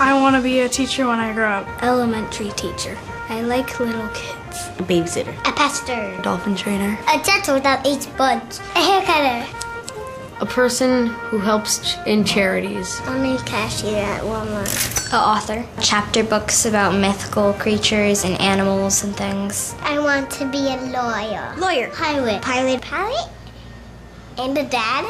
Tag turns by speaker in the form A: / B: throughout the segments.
A: I want to be a teacher when I grow up.
B: Elementary teacher. I like little kids.
C: A babysitter.
D: A pastor.
C: A dolphin trainer.
D: A dental that eats bugs. A haircutter.
E: A person who helps in charities.
D: Only cashier at Walmart.
B: An author. Chapter books about mythical creatures and animals and things.
D: I want to be a lawyer.
B: Lawyer.
D: Pilot. Pilot? And a dad?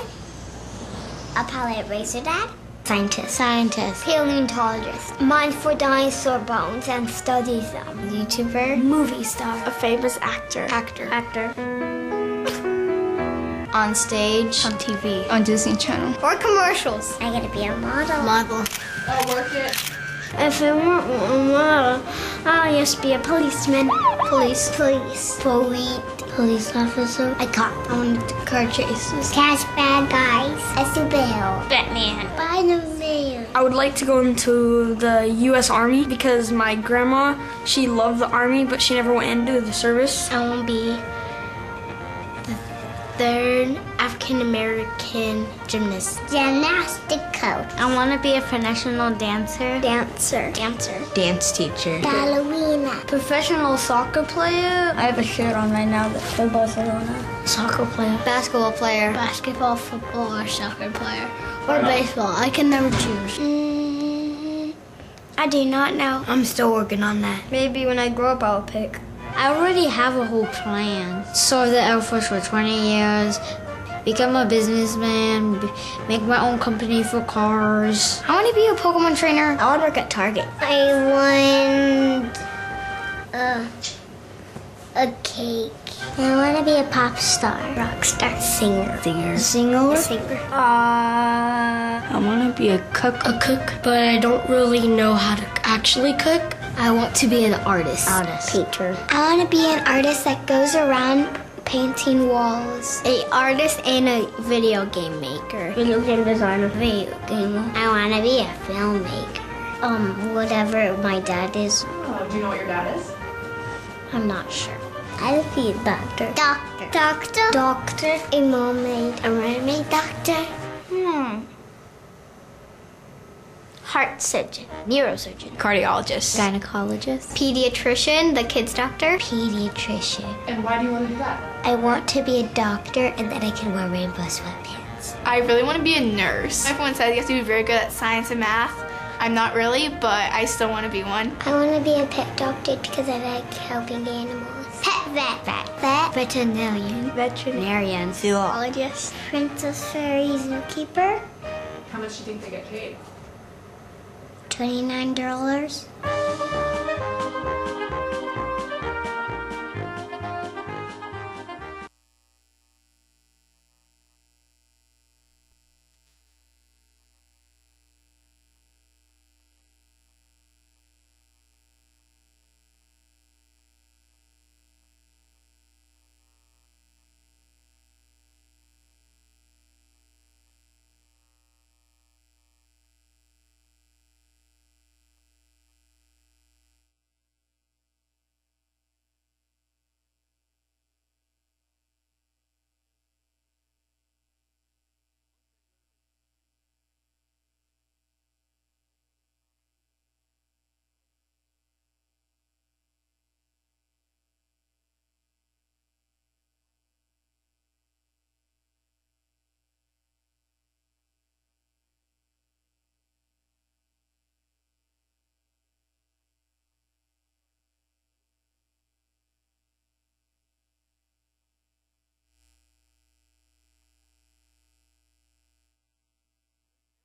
D: A pilot racer dad? Scientist. Paleontologist. Mines for dinosaur bones and studies them.
B: YouTuber.
D: Movie star.
A: A famous actor.
B: Actor. On stage.
A: On TV.
E: On Disney Channel.
B: Or commercials.
D: I gotta be a model.
E: I'll work it.
D: If I want a model, I'll just be a policeman. Police officer. A cop. I want to car chases. Catch bad guys. A superhero. Batman. Spider-Man.
A: I would like to go into the U.S. Army because my grandma, she loved the Army, but she never went into the service.
B: I want to be the third African-American gymnast.
D: Gymnastic coach.
B: I want to be a professional dancer.
C: Dance teacher.
D: Ballerina.
B: Professional soccer player.
E: I have a shirt on right now that's for Barcelona.
B: Soccer player. Basketball player.
D: Basketball, football, or soccer player.
B: Or baseball. I can never choose.
D: I do not know.
C: I'm still working on that.
B: Maybe when I grow up, I'll pick. I already have a whole plan. Serve the Air Force for 20 years. Become a businessman. Make my own company for cars. I want to be a Pokemon trainer. I want to work at Target.
D: I want a cake. I want to be a pop star. Rock star. Singer.
C: I want to be a cook.
B: But I don't really know how to actually cook. I want to be an artist.
D: Painter. I want to be an artist that goes around painting walls.
B: An artist and a video game maker.
D: Video game designer. I want to be a filmmaker. Whatever my dad is.
E: Do you know what your dad is?
D: I'm not sure. I'll be a doctor. Doctor. A mermaid. A mermaid doctor.
B: Heart surgeon. Neurosurgeon.
E: Cardiologist.
B: Gynecologist. Pediatrician, the kids doctor.
D: Pediatrician.
E: And why do you want to do that?
D: I want to be a doctor and then I can wear rainbow sweatpants.
F: I really want to be a nurse. Everyone says you have to be very good at science and math. I'm not really, but I still want to be one.
D: I want to be a pet doctor because I like helping animals. Pet vet.
B: Veterinarian.
D: Zoologist. Princess Fairy Zookeeper.
E: How much do you think they get paid?
D: $29.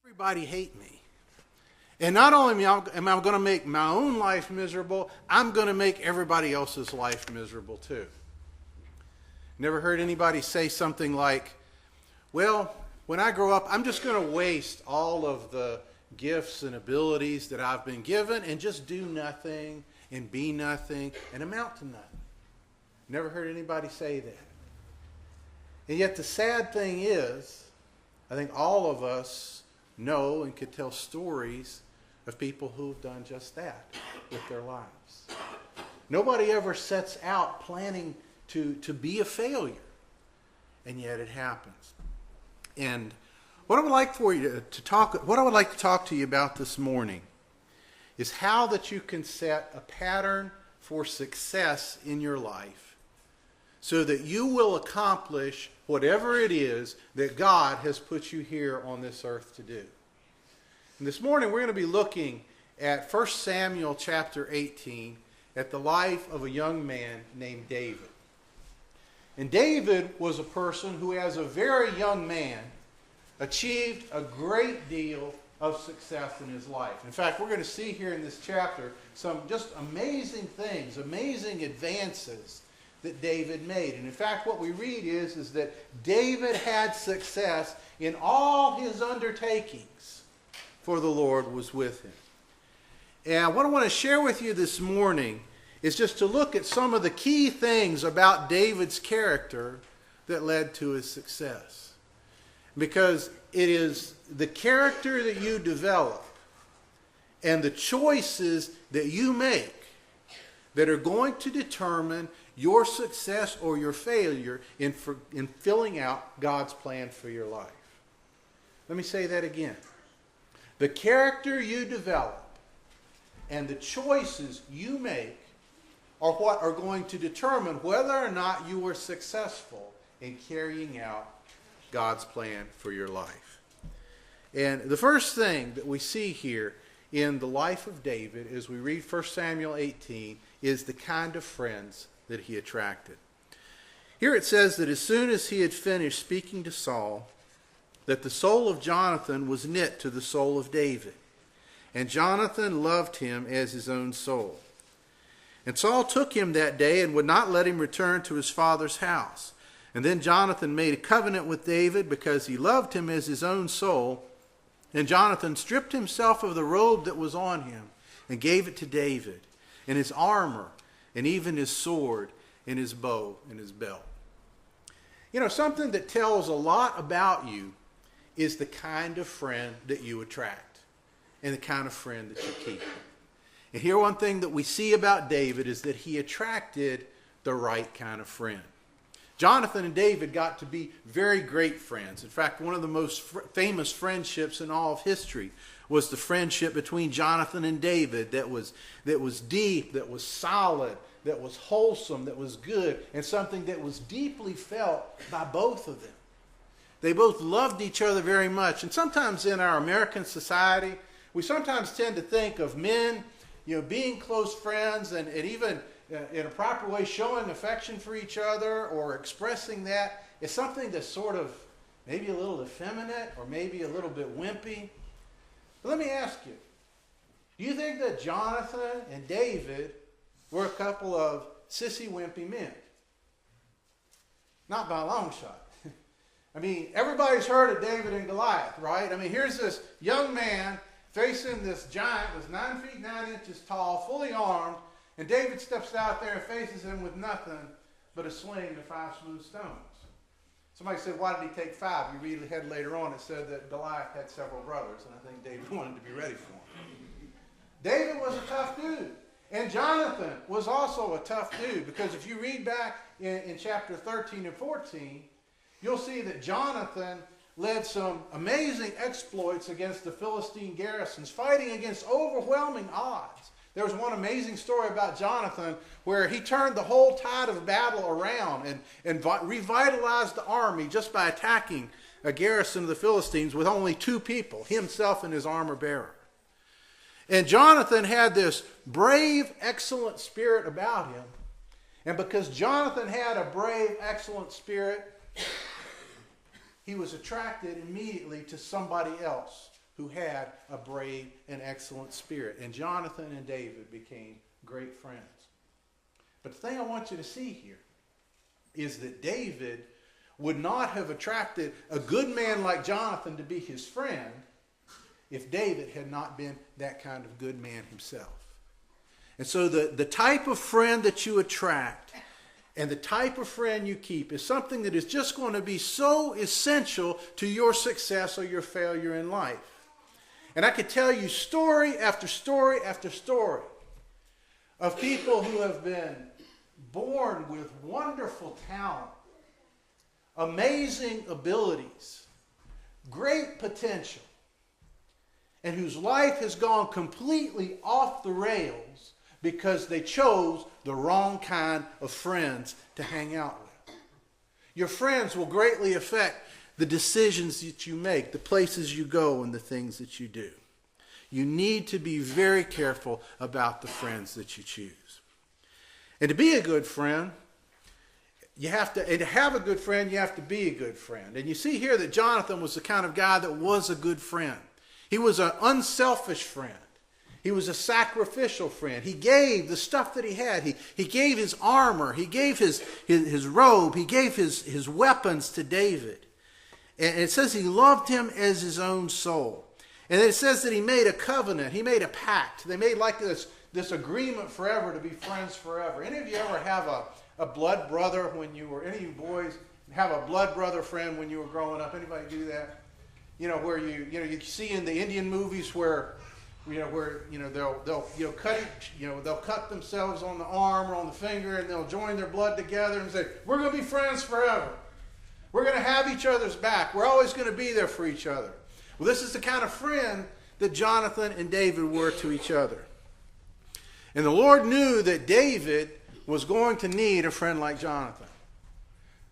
G: Everybody hate me. And not only am I going to make my own life miserable, I'm going to make everybody else's life miserable too. Never heard anybody say something like, well, when I grow up, I'm just going to waste all of the gifts and abilities that I've been given and just do nothing and be nothing and amount to nothing. Never heard anybody say that. And yet the sad thing is, I think all of us know and could tell stories of people who've done just that with their lives. Nobody ever sets out planning to be a failure, and yet it happens. And what I would like to talk to you about this morning is how that you can set a pattern for success in your life so that you will accomplish whatever it is that God has put you here on this earth to do. And this morning we're going to be looking at 1 Samuel chapter 18 at the life of a young man named David. And David was a person who, as a very young man, achieved a great deal of success in his life. In fact, we're going to see here in this chapter some just amazing things, amazing advances that David made. And in fact, what we read is that David had success in all his undertakings, for the Lord was with him. And what I want to share with you this morning is just to look at some of the key things about David's character that led to his success. Because it is the character that you develop and the choices that you make that are going to determine your success or your failure in filling out God's plan for your life. Let me say that again. The character you develop and the choices you make are what are going to determine whether or not you are successful in carrying out God's plan for your life. And the first thing that we see here in the life of David as we read 1 Samuel 18 is the kind of friends that he attracted. Here it says that as soon as he had finished speaking to Saul, that the soul of Jonathan was knit to the soul of David, and Jonathan loved him as his own soul. And Saul took him that day and would not let him return to his father's house. And then Jonathan made a covenant with David because he loved him as his own soul. And Jonathan stripped himself of the robe that was on him and gave it to David, and his armor, and even his sword, and his bow, and his belt. You know, something that tells a lot about you is the kind of friend that you attract and the kind of friend that you keep. And here one thing that we see about David is that he attracted the right kind of friend. Jonathan and David got to be very great friends. In fact, one of the most famous friendships in all of history was the friendship between Jonathan and David that was deep, that was solid, that was wholesome, that was good, and something that was deeply felt by both of them. They both loved each other very much. And sometimes in our American society, we sometimes tend to think of men, being close friends and even in a proper way showing affection for each other or expressing that is something that's sort of maybe a little effeminate or maybe a little bit wimpy. But let me ask you, do you think that Jonathan and David were a couple of sissy wimpy men? Not by a long shot. I mean, everybody's heard of David and Goliath, right? I mean, here's this young man facing this giant who's 9 feet 9 inches tall, fully armed, and David steps out there and faces him with nothing but a sling and 5 smooth stones. Somebody said, why did he take 5? You read ahead later on, it said that Goliath had several brothers, and I think David wanted to be ready for him. David was a tough dude, and Jonathan was also a tough dude, because if you read back in chapter 13 and 14, you'll see that Jonathan led some amazing exploits against the Philistine garrisons, fighting against overwhelming odds. There was one amazing story about Jonathan where he turned the whole tide of battle around and revitalized the army just by attacking a garrison of the Philistines with only 2 people, himself and his armor bearer. And Jonathan had this brave, excellent spirit about him. And because Jonathan had a brave, excellent spirit, he was attracted immediately to somebody else who had a brave and excellent spirit. And Jonathan and David became great friends. But the thing I want you to see here is that David would not have attracted a good man like Jonathan to be his friend if David had not been that kind of good man himself. And so the type of friend that you attract and the type of friend you keep is something that is just going to be so essential to your success or your failure in life. And I could tell you story after story after story of people who have been born with wonderful talent, amazing abilities, great potential. and whose life has gone completely off the rails because they chose the wrong kind of friends to hang out with. Your friends will greatly affect the decisions that you make, the places you go, and the things that you do. You need to be very careful about the friends that you choose. And to be a good friend, and to have a good friend, you have to be a good friend. And you see here that Jonathan was the kind of guy that was a good friend. He was an unselfish friend. He was a sacrificial friend. He gave the stuff that he had. He gave his armor. He gave his robe. He gave his weapons to David. And it says he loved him as his own soul. And then it says that he made a covenant. He made a pact. They made like this agreement forever to be friends forever. Any of you ever have a blood brother any of you boys have a blood brother friend when you were growing up? Anybody do that? Where you see in the Indian movies where they'll cut themselves on the arm or on the finger, and they'll join their blood together and say, we're going to be friends forever. We're going to have each other's back. We're always going to be there for each other. Well, this is the kind of friend that Jonathan and David were to each other. And the Lord knew that David was going to need a friend like Jonathan.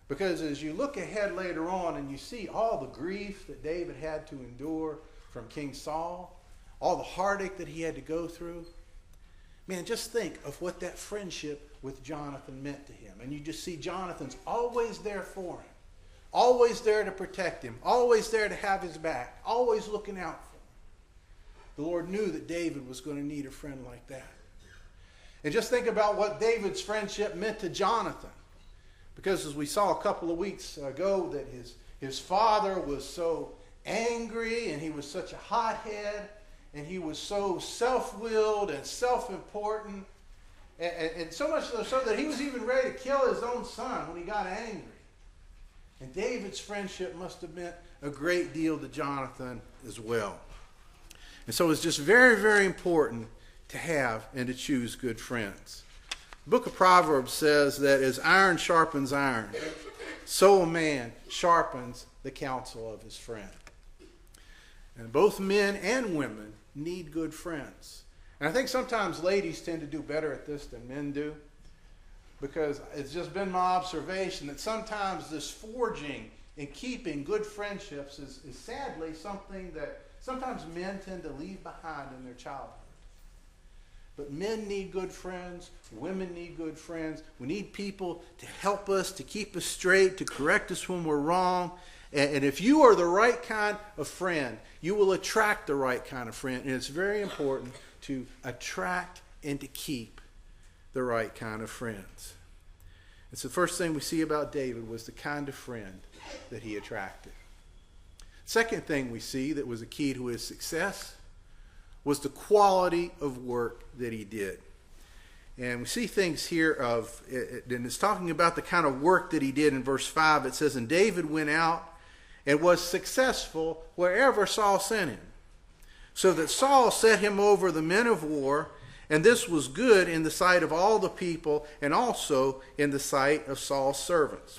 G: Because as you look ahead later on and you see all the grief that David had to endure from King Saul, all the heartache that he had to go through, man, just think of what that friendship with Jonathan meant to him. And you just see Jonathan's always there for him, always there to protect him, always there to have his back, always looking out for him. The Lord knew that David was going to need a friend like that. And just think about what David's friendship meant to Jonathan. Because as we saw a couple of weeks ago, that his father was so angry, and he was such a hothead, and he was so self-willed and self-important, and so much so that he was even ready to kill his own son when he got angry. And David's friendship must have meant a great deal to Jonathan as well. And so it's just very, very important to have and to choose good friends. The book of Proverbs says that as iron sharpens iron, so a man sharpens the counsel of his friend. And both men and women need good friends. And I think sometimes ladies tend to do better at this than men do, because it's just been my observation that sometimes this forging and keeping good friendships is sadly something that sometimes men tend to leave behind in their childhood. But men need good friends. Women need good friends. We need people to help us, to keep us straight, to correct us when we're wrong. And if you are the right kind of friend, you will attract the right kind of friend. And it's very important to attract and to keep the right kind of friends. And so the first thing we see about David was the kind of friend that he attracted. Second thing we see that was a key to his success was the quality of work that he did. And we see things here and it's talking about the kind of work that he did in verse 5. It says, and David went out and was successful wherever Saul sent him, so that Saul set him over the men of war, and this was good in the sight of all the people and also in the sight of Saul's servants.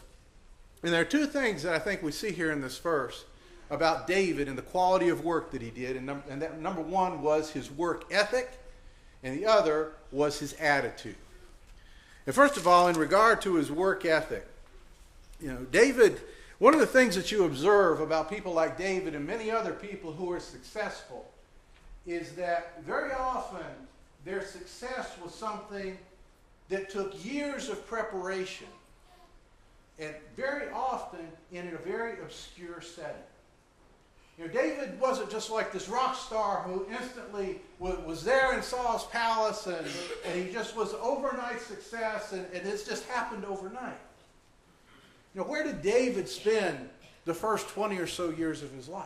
G: And there are two things that I think we see here in this verse about David and the quality of work that he did. And that number one was his work ethic, and the other was his attitude. And first of all, in regard to his work ethic, David, one of the things that you observe about people like David and many other people who are successful is that very often their success was something that took years of preparation, and very often in a very obscure setting. David wasn't just like this rock star who instantly was there in Saul's palace and he just was overnight success and it's just happened overnight. Where did David spend the first 20 or so years of his life?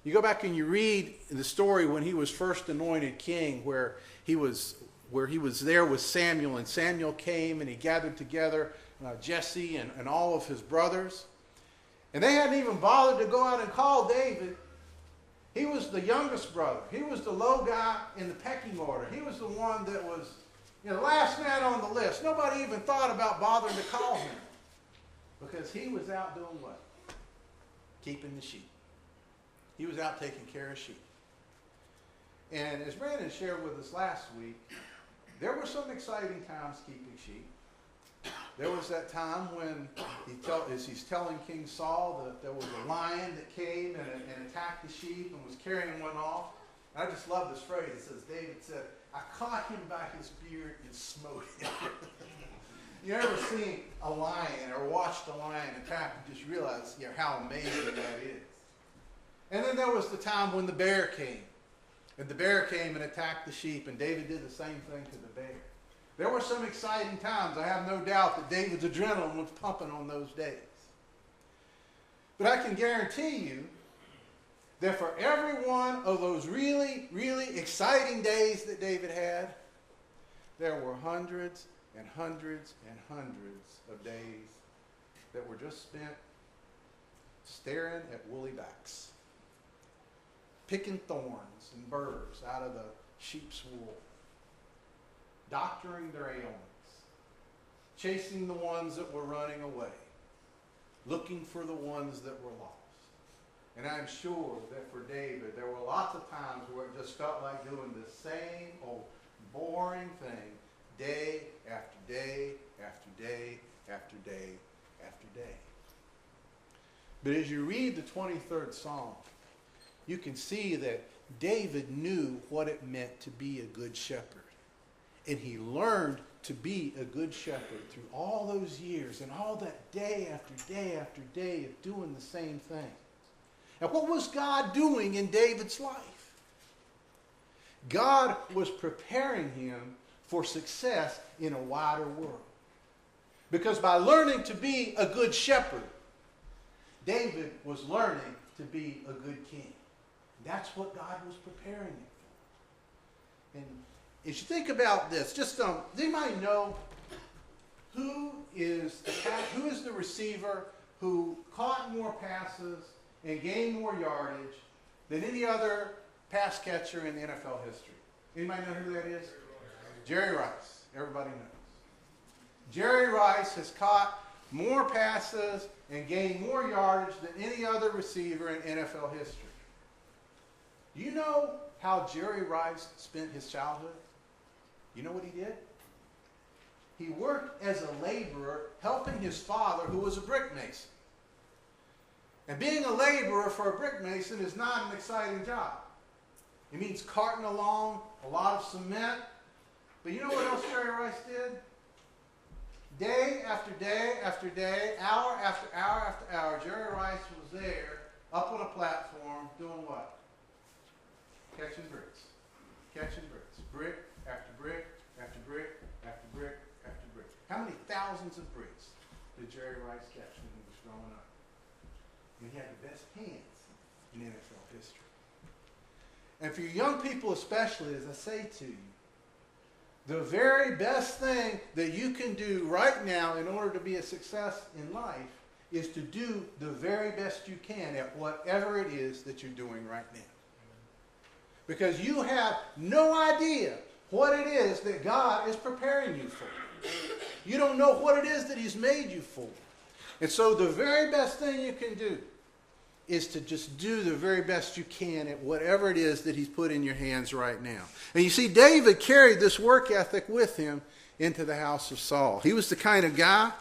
G: You go back and you read the story when he was first anointed king, where he was there with Samuel, and Samuel came and he gathered together Jesse and all of his brothers. And they hadn't even bothered to go out and call David. He was the youngest brother. He was the low guy in the pecking order. He was the one that was the last man on the list. Nobody even thought about bothering to call him, because he was out doing what? Keeping the sheep. He was out taking care of sheep. And as Brandon shared with us last week, there were some exciting times keeping sheep. There was that time when as he's telling King Saul that there was a lion that came and attacked the sheep and was carrying one off. And I just love this phrase. It says, David said, I caught him by his beard and smote him. You ever seen a lion or watched a lion attack and just realize how amazing that is? And then there was the time when the bear came. And the bear came and attacked the sheep, and David did the same thing to the bear. There were some exciting times. I have no doubt that David's adrenaline was pumping on those days. But I can guarantee you that for every one of those really, really exciting days that David had, there were hundreds and hundreds and hundreds of days that were just spent staring at woolly backs, picking thorns and burrs out of the sheep's wool, doctoring their ailments, chasing the ones that were running away, looking for the ones that were lost. And I'm sure that for David, there were lots of times where it just felt like doing the same old boring thing day after day after day after day after day. But as you read the 23rd Psalm, you can see that David knew what it meant to be a good shepherd. And he learned to be a good shepherd through all those years and all that day after day after day of doing the same thing. And what was God doing in David's life? God was preparing him for success in a wider world. Because by learning to be a good shepherd, David was learning to be a good king. That's what God was preparing him for. And as you think about this, just does anybody know who is the receiver who caught more passes and gained more yardage than any other pass catcher in the NFL history? Anybody know who that is? Jerry Rice. Everybody knows. Jerry Rice has caught more passes and gained more yardage than any other receiver in NFL history. Do you know how Jerry Rice spent his childhood? You know what he did? He worked as a laborer helping his father, who was a brick mason. And being a laborer for a brick mason is not an exciting job. It means carting along a lot of cement. But you know what else Jerry Rice did? Day after day after day, hour after hour after hour, Jerry Rice was there up on a platform doing what? Catching bricks. Catching bricks. Brick after brick after brick after brick after brick. How many thousands of bricks did Jerry Rice catch when he was growing up? And he had the best hands in NFL history. And for you young people especially, as I say to you, the very best thing that you can do right now in order to be a success in life is to do the very best you can at whatever it is that you're doing right now. Because you have no idea what it is that God is preparing you for. You don't know what it is that He's made you for. And so the very best thing you can do is to just do the very best you can at whatever it is that He's put in your hands right now. And you see, David carried this work ethic with him into the house of Saul. He was the kind of guy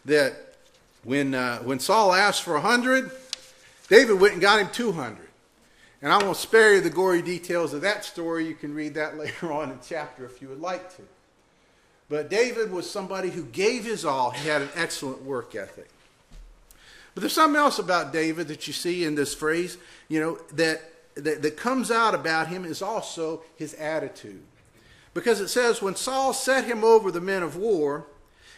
G: that when Saul asked for 100, David went and got him 200. And I won't spare you the gory details of that story. You can read that later on in chapter if you would like to. But David was somebody who gave his all. He had an excellent work ethic. But there's something else about David that you see in this phrase, that comes out about him is also his attitude. Because it says, when Saul set him over the men of war,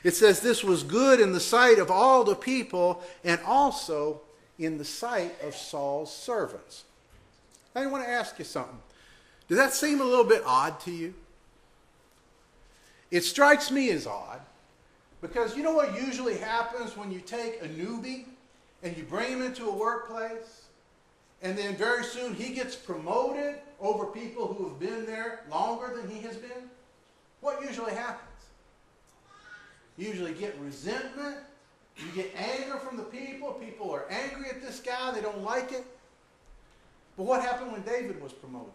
G: it says this was good in the sight of all the people and also in the sight of Saul's servants. I want to ask you something. Does that seem a little bit odd to you? It strikes me as odd because you know what usually happens when you take a newbie and you bring him into a workplace and then very soon he gets promoted over people who have been there longer than he has been? What usually happens? You usually get resentment. You get anger from the people. People are angry at this guy. They don't like it. But what happened when David was promoted?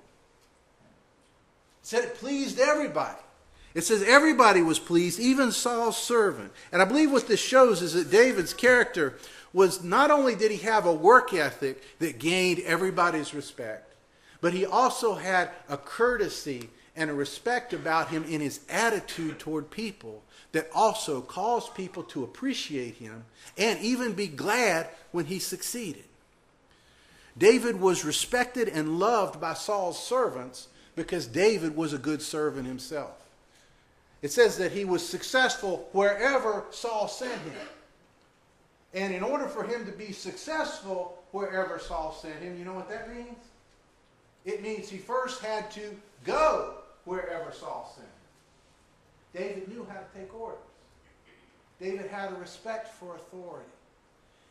G: said it pleased everybody. It says everybody was pleased, even Saul's servant. And I believe what this shows is that David's character was, not only did he have a work ethic that gained everybody's respect, but he also had a courtesy and a respect about him in his attitude toward people that also caused people to appreciate him and even be glad when he succeeded. David was respected and loved by Saul's servants because David was a good servant himself. It says that he was successful wherever Saul sent him. And in order for him to be successful wherever Saul sent him, you know what that means? It means he first had to go wherever Saul sent him. David knew how to take orders. David had a respect for authority.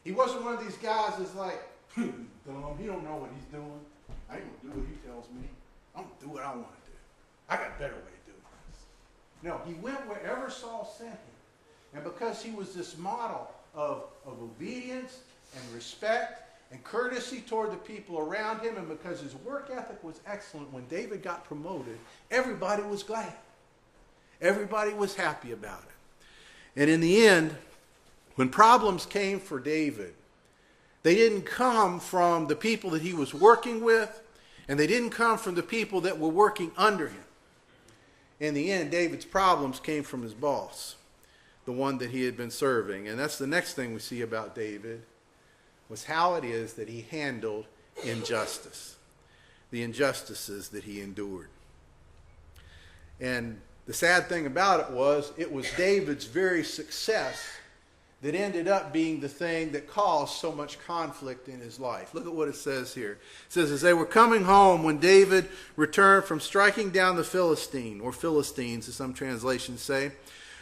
G: He wasn't one of these guys that's like, dumb, he don't know what he's doing. I ain't going to do what he tells me. I'm going to do what I want to do. I got a better way of doing this. No, he went wherever Saul sent him. And because he was this model of obedience and respect and courtesy toward the people around him, and because his work ethic was excellent, when David got promoted, everybody was glad. Everybody was happy about it. And in the end, when problems came for David, they didn't come from the people that he was working with, and they didn't come from the people that were working under him. In the end, David's problems came from his boss, the one that he had been serving. And that's the next thing we see about David, was how it is that he handled injustice, the injustices that he endured. And the sad thing about it was David's very success that ended up being the thing that caused so much conflict in his life. Look at what it says here. It says, as they were coming home, when David returned from striking down the Philistine, or Philistines as some translations say,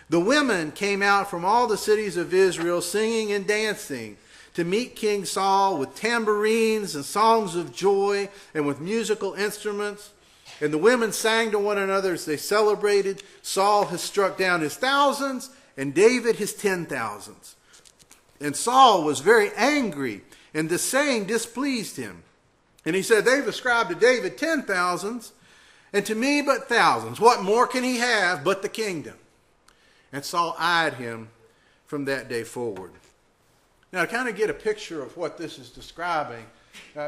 G: the women came out from all the cities of Israel singing and dancing to meet King Saul with tambourines and songs of joy and with musical instruments. And the women sang to one another as they celebrated. Saul has struck down his thousands and David his 10,000s. And Saul was very angry, and this saying displeased him. And he said, they've ascribed to David 10,000s, and to me but thousands. What more can he have but the kingdom? And Saul eyed him from that day forward. Now, to kind of get a picture of what this is describing,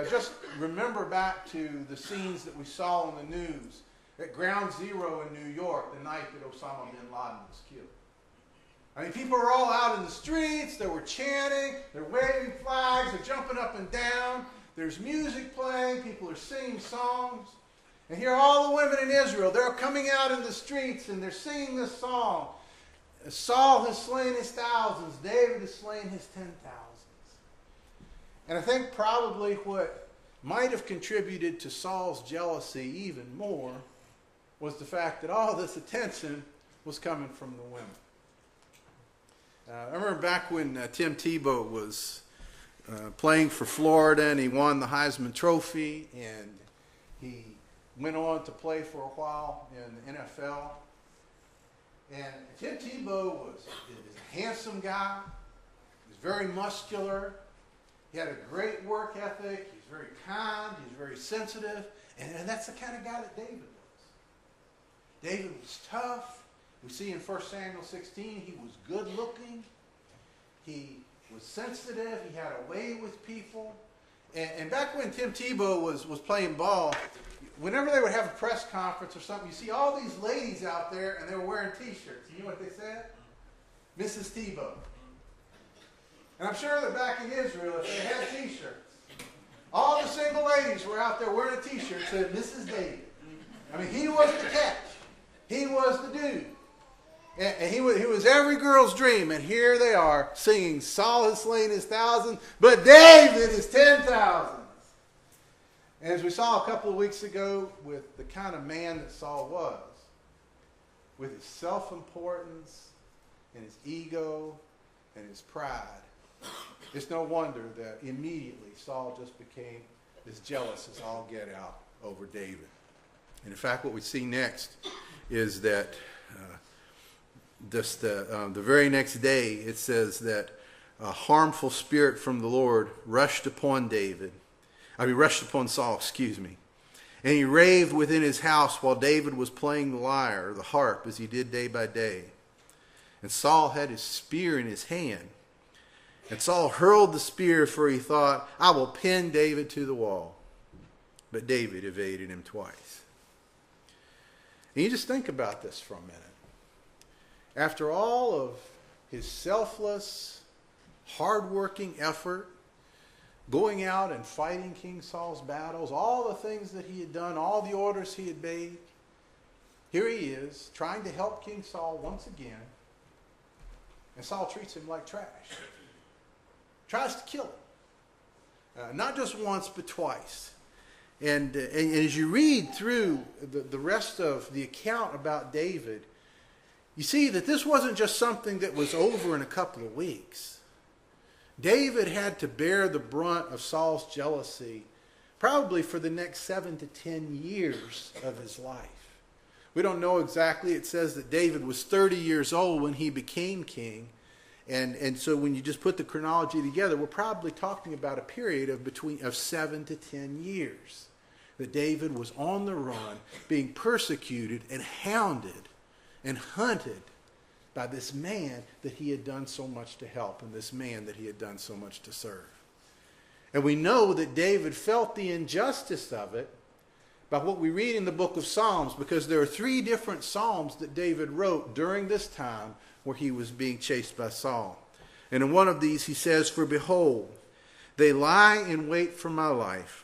G: just remember back to the scenes that we saw on the news at Ground Zero in New York the night that Osama bin Laden was killed. I mean, people were all out in the streets, they were chanting, they're waving flags, they're jumping up and down, there's music playing, people are singing songs. And here are all the women in Israel, they're coming out in the streets and they're singing this song. Saul has slain his thousands, David has slain his 10,000s. And I think probably what might have contributed to Saul's jealousy even more was the fact that all this attention was coming from the women. I remember back when Tim Tebow was playing for Florida and he won the Heisman Trophy, and he went on to play for a while in the NFL. And Tim Tebow was a handsome guy. He was very muscular. He had a great work ethic. He was very kind. He was very sensitive. And that's the kind of guy that David was. David was tough. We see in 1 Samuel 16, he was good looking. He was sensitive. He had a way with people. And back when Tim Tebow was playing ball, whenever they would have a press conference or something, you see all these ladies out there and they were wearing t-shirts. You know what they said? Mrs. Tebow. And I'm sure that back in Israel, if they had t-shirts, all the single ladies were out there wearing a t-shirt that said Mrs. David. I mean, he was the catch. He was the dude. And he was every girl's dream. And here they are singing, Saul has slain his thousands, but David is 10,000. And as we saw a couple of weeks ago with the kind of man that Saul was, with his self-importance and his ego and his pride, it's no wonder that immediately Saul just became as jealous as all get out over David. And in fact, what we see next is that the very next day, it says that a harmful spirit from the Lord rushed upon Saul, And he raved within his house while David was playing the lyre, or the harp, as he did day by day. And Saul had his spear in his hand. And Saul hurled the spear, for he thought, I will pin David to the wall. But David evaded him twice. And you just think about this for a minute. After all of his selfless, hard-working effort, going out and fighting King Saul's battles, all the things that he had done, all the orders he had made, here he is trying to help King Saul once again, and Saul treats him like trash. Tries to kill him. Not just once, but twice. And as you read through the rest of the account about David, you see that this wasn't just something that was over in a couple of weeks. David had to bear the brunt of Saul's jealousy probably for the next 7 to 10 years of his life. We don't know exactly. It says that David was 30 years old when he became king. And so when you just put the chronology together, we're probably talking about a period of 7 to 10 years that David was on the run, being persecuted and hounded and hunted by this man that he had done so much to help and this man that he had done so much to serve. And we know that David felt the injustice of it by what we read in the book of Psalms, because there are 3 different Psalms that David wrote during this time where he was being chased by Saul. And in one of these he says, For behold, they lie in wait for my life.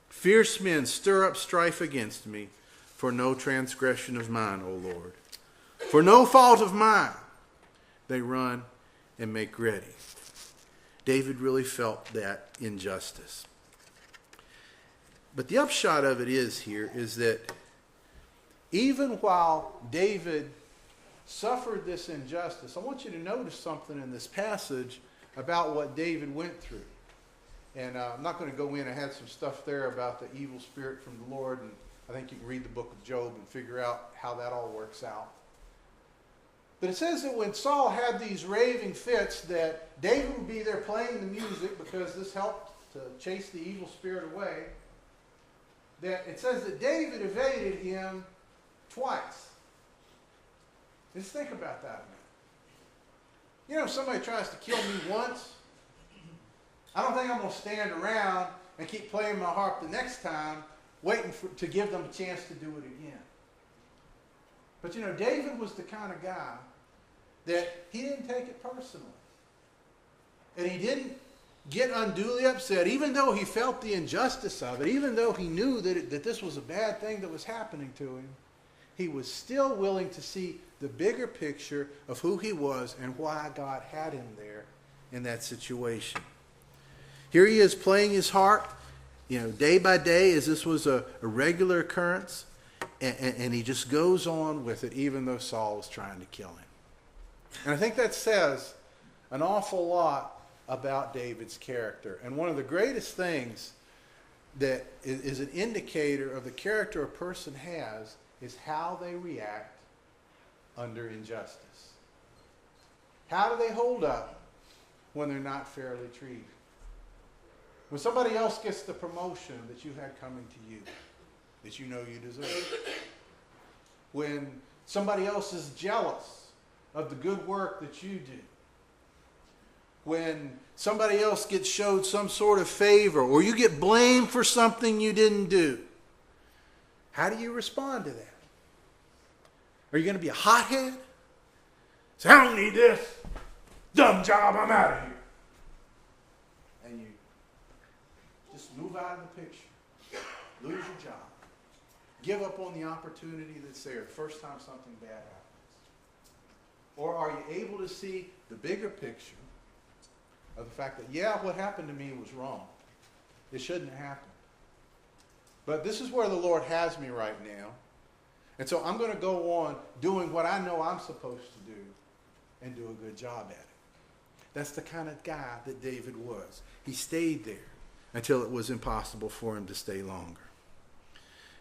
G: Fierce men stir up strife against me, for no transgression of mine, O Lord. For no fault of mine, they run and make ready. David really felt that injustice. But the upshot of it is that even while David suffered this injustice, I want you to notice something in this passage about what David went through. And I'm not going to go in. I had some stuff there about the evil spirit from the Lord, and I think you can read the book of Job and figure out how that all works out. But it says that when Saul had these raving fits, that David would be there playing the music because this helped to chase the evil spirit away. That it says that David evaded him twice. Just think about that a minute. You know, if somebody tries to kill me once, I don't think I'm going to stand around and keep playing my harp the next time, waiting to give them a chance to do it again. But you know, David was the kind of guy that he didn't take it personally. And he didn't get unduly upset, even though he felt the injustice of it, even though he knew that this was a bad thing that was happening to him. He was still willing to see the bigger picture of who he was and why God had him there in that situation. Here he is playing his harp, day by day, as this was a regular occurrence, and he just goes on with it, even though Saul was trying to kill him. And I think that says an awful lot about David's character. And one of the greatest things that is an indicator of the character a person has is how they react under injustice. How do they hold up when they're not fairly treated? When somebody else gets the promotion that you had coming to you, that you know you deserve. When somebody else is jealous of the good work that you do. When somebody else gets showed some sort of favor, or you get blamed for something you didn't do. How do you respond to that? Are you going to be a hothead? Say, I don't need this. Dumb job, I'm out of here. And you just move out of the picture. Lose your job. Give up on the opportunity that's there the first time something bad happens. Or are you able to see the bigger picture of the fact that, what happened to me was wrong. It shouldn't have happened. But this is where the Lord has me right now. And so I'm going to go on doing what I know I'm supposed to do and do a good job at it. That's the kind of guy that David was. He stayed there until it was impossible for him to stay longer.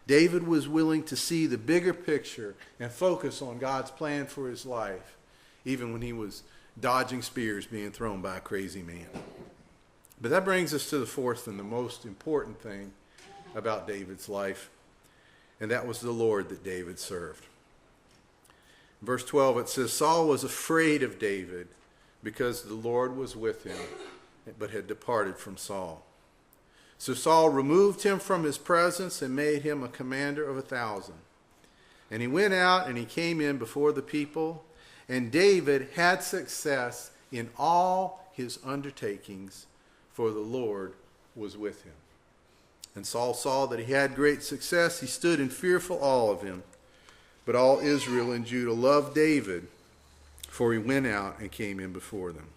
G: David was willing to see the bigger picture and focus on God's plan for his life, even when he was dodging spears being thrown by a crazy man. But that brings us to the fourth and the most important thing about David's life, and that was the Lord that David served. In verse 12 it says, Saul was afraid of David because the Lord was with him, but had departed from Saul. So Saul removed him from his presence and made him a commander of 1,000. And he went out and he came in before the people, and David had success in all his undertakings, for the Lord was with him. And Saul saw that he had great success. He stood in fearful awe of him. But all Israel and Judah loved David, for he went out and came in before them.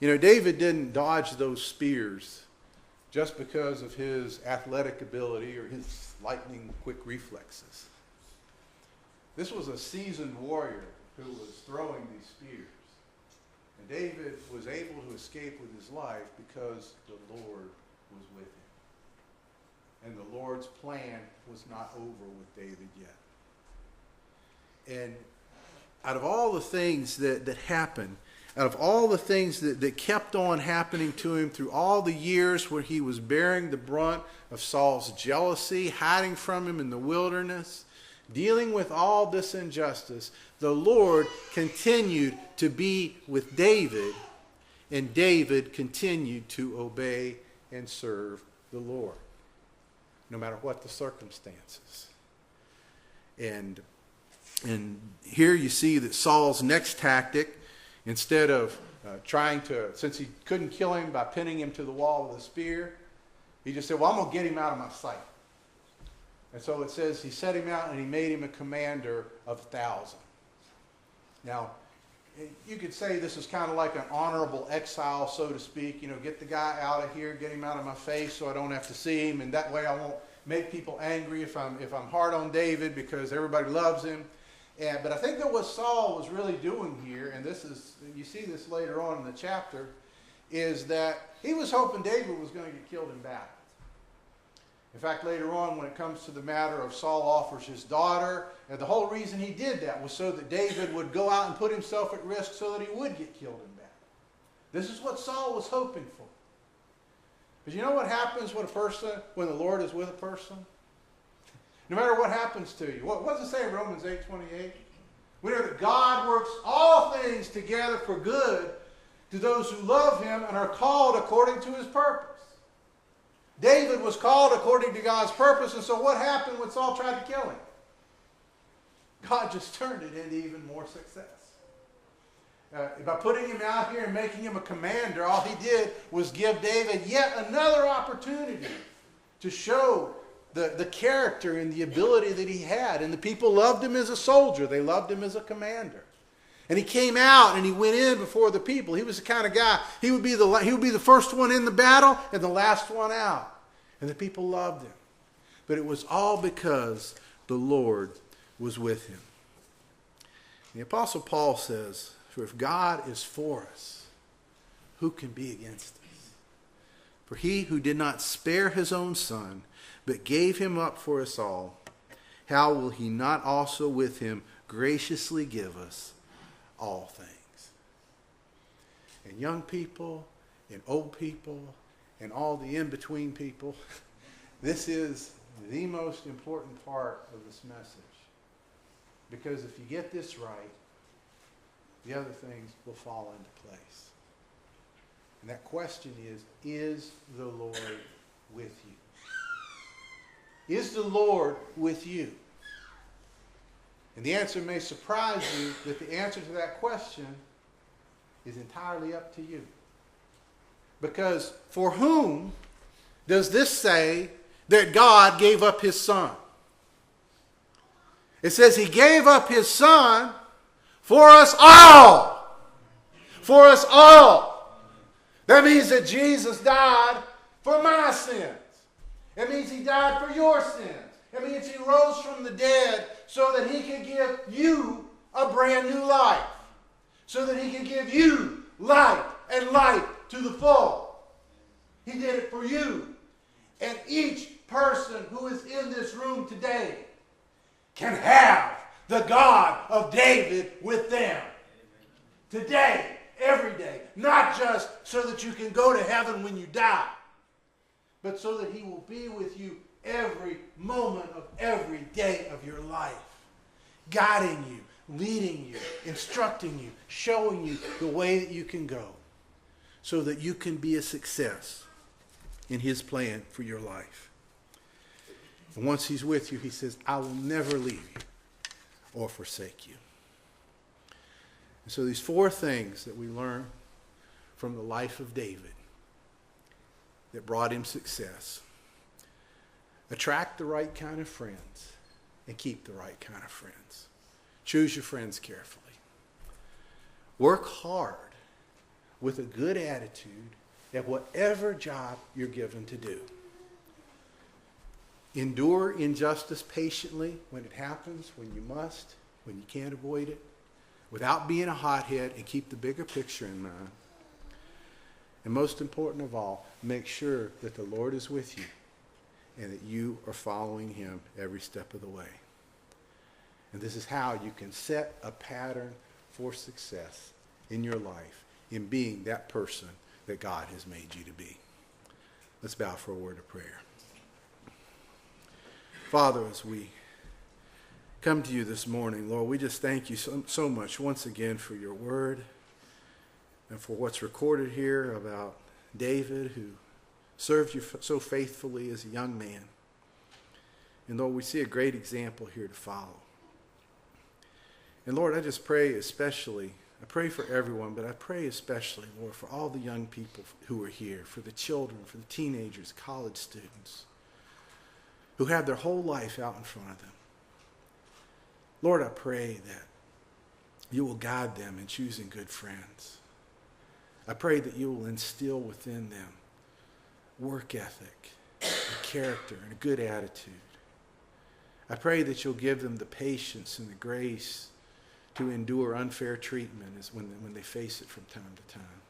G: You know, David didn't dodge those spears just because of his athletic ability or his lightning quick reflexes. This was a seasoned warrior who was throwing these spears. And David was able to escape with his life because the Lord was with him. And the Lord's plan was not over with David yet. And out of all the things that happened, out of all the things that kept on happening to him through all the years where he was bearing the brunt of Saul's jealousy, hiding from him in the wilderness, dealing with all this injustice, the Lord continued to be with David, and David continued to obey and serve the Lord, no matter what the circumstances. And here you see that Saul's next tactic, instead of trying to, since he couldn't kill him by pinning him to the wall with a spear, he just said, well, I'm going to get him out of my sight. And so it says he set him out and he made him a commander of 1,000. Now, you could say this is kind of like an honorable exile, so to speak. You know, get the guy out of here, get him out of my face so I don't have to see him, and that way I won't make people angry if I'm hard on David because everybody loves him. But I think that what Saul was really doing here, and this is, you see this later on in the chapter, is that he was hoping David was going to get killed in battle. In fact, later on, when it comes to the matter of Saul offers his daughter, and the whole reason he did that was so that David would go out and put himself at risk so that he would get killed in battle. This is what Saul was hoping for. But you know what happens when the Lord is with a person? No matter what happens to you. What does it say in Romans 8:28? We know that God works all things together for good to those who love him and are called according to his purpose. David was called according to God's purpose, and so what happened when Saul tried to kill him? God just turned it into even more success. By putting him out here and making him a commander, all he did was give David yet another opportunity to show the character and the ability that he had. And the people loved him as a soldier. They loved him as a commander. And he came out and he went in before the people. He was the kind of guy, he would be the first one in the battle and the last one out. And the people loved him. But it was all because the Lord was with him. The Apostle Paul says, for if God is for us, who can be against us? For he who did not spare his own son, but gave him up for us all, how will he not also with him graciously give us all things? And young people, and old people, and all the in-between people, this is the most important part of this message. Because if you get this right, the other things will fall into place. And that question is the Lord with you? Is the Lord with you? And the answer may surprise you that the answer to that question is entirely up to you. Because for whom does this say that God gave up his son? It says he gave up his son for us all. For us all. That means that Jesus died for my sins. It means he died for your sins. It means he rose from the dead so that he can give you a brand new life. So that he can give you life and life to the full. He did it for you. And each person who is in this room today can have the God of David with them. Today, every day. Not just so that you can go to heaven when you die, but so that he will be with you every moment of every day of your life, guiding you, leading you, instructing you, showing you the way that you can go so that you can be a success in his plan for your life. And once he's with you, he says, I will never leave you or forsake you. And so these 4 things that we learn from the life of David that brought him success. Attract the right kind of friends and keep the right kind of friends. Choose your friends carefully. Work hard with a good attitude at whatever job you're given to do. Endure injustice patiently when it happens, when you must, when you can't avoid it, without being a hothead, and keep the bigger picture in mind. And most important of all, make sure that the Lord is with you and that you are following him every step of the way. And this is how you can set a pattern for success in your life, in being that person that God has made you to be. Let's bow for a word of prayer. Father, as we come to you this morning, Lord, we just thank you so much once again for your word and for what's recorded here about David, who served you so faithfully as a young man. And Lord, we see a great example here to follow. And Lord, I just pray especially, I pray for everyone, but I pray especially, Lord, for all the young people who are here, for the children, for the teenagers, college students, who have their whole life out in front of them. Lord, I pray that you will guide them in choosing good friends. I pray that you will instill within them work ethic, a character, and a good attitude. I pray that you'll give them the patience and the grace to endure unfair treatment when they face it from time to time.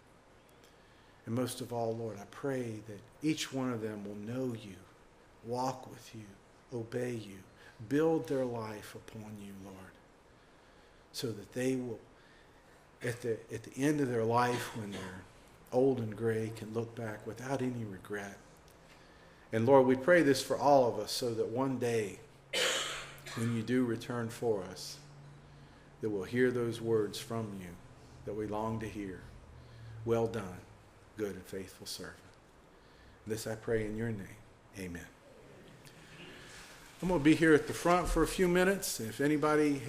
G: And most of all, Lord, I pray that each one of them will know you, walk with you, obey you, build their life upon you, Lord, so that they will, at the end of their life, when they're old and gray, can look back without any regret. And Lord, we pray this for all of us so that one day, when you do return for us, that we'll hear those words from you that we long to hear. Well done, good and faithful servant. This I pray in your name. Amen. I'm going to be here at the front for a few minutes. If anybody